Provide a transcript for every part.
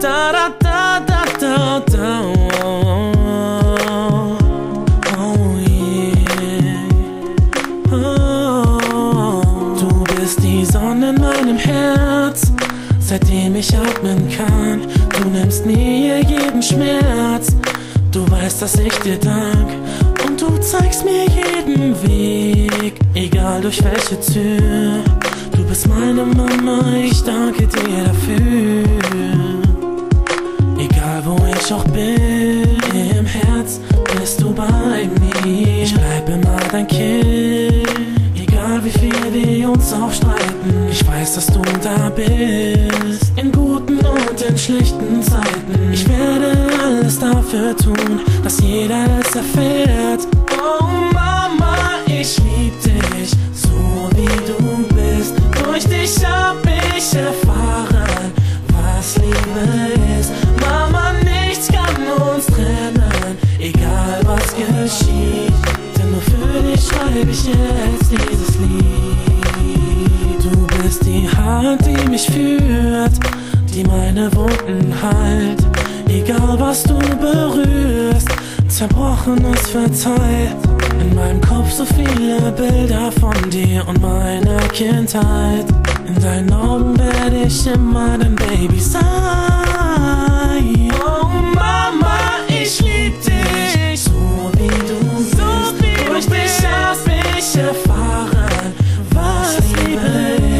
Da da da da da da. Oh yeah. Oh. Du bist die Sonne in meinem Herz, seitdem ich atmen kann. Du nimmst mir jeden Schmerz. Du weißt, dass ich dir dank. Und du zeigst mir jeden Weg, egal durch welche Tür. Du bist meine Mama, ich danke dir dafür. Egal wo ich auch bin, im Herz bist du bei mir. Ich bleib immer dein Kind, egal wie viel wir uns auch streiten. Ich weiß, dass du da bist, in guten und in schlechten Zeiten. Ich werde alles dafür tun, dass jeder es erfährt. Oh Mama, ich lieb dich, so wie du bist. Durch dich hab ich erfahren, was Liebe ist. Mama, nichts kann uns trennen, egal was geschieht. Denn nur für dich schreibe ich jetzt dieses Lied. Du bist die Hand, die mich führt, die meine Wunden heilt. Egal was du berührst, Zerbrochenes verzeiht. In meinem Kopf so viele Bilder von dir und meiner Kindheit. In deinen Augen werde ich immer dein Baby sein. Oh Mama, ich lieb dich, so wie du bist. Durch dich hab ich erfahren, was Liebe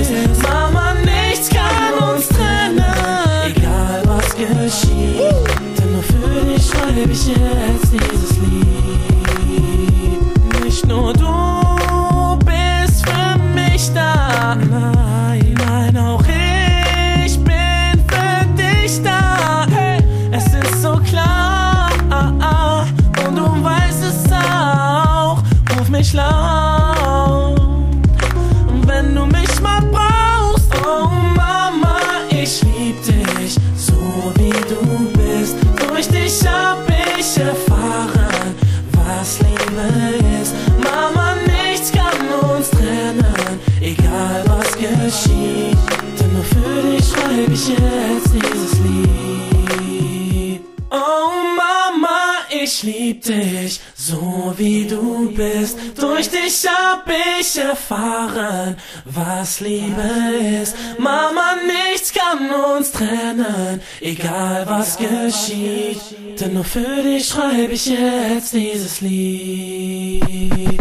ist. Mama, nichts kann uns trennen, egal was geschieht. Denn nur für dich schreibe ich jetzt dieses Lied. Nicht nur du bist für mich da, nein, nein, auch ich bin für dich da. Hey, es ist so klar, und du weißt es auch. Ruf mich laut, wenn du mich mal brauchst. Oh Mama, ich lieb dich, so wie du bist. Durch dich hab ich erfahren, was Liebe ist. Mama, nichts kann uns trennen, egal was geschieht. Denn nur für dich schreibe ich jetzt dieses Lied. Oh Mama, ich lieb dich, so wie du bist. Durch dich hab ich erfahren, was Liebe ist. Mama, nichts kann uns trennen, egal was geschieht. Denn nur für dich schreibe ich jetzt dieses Lied.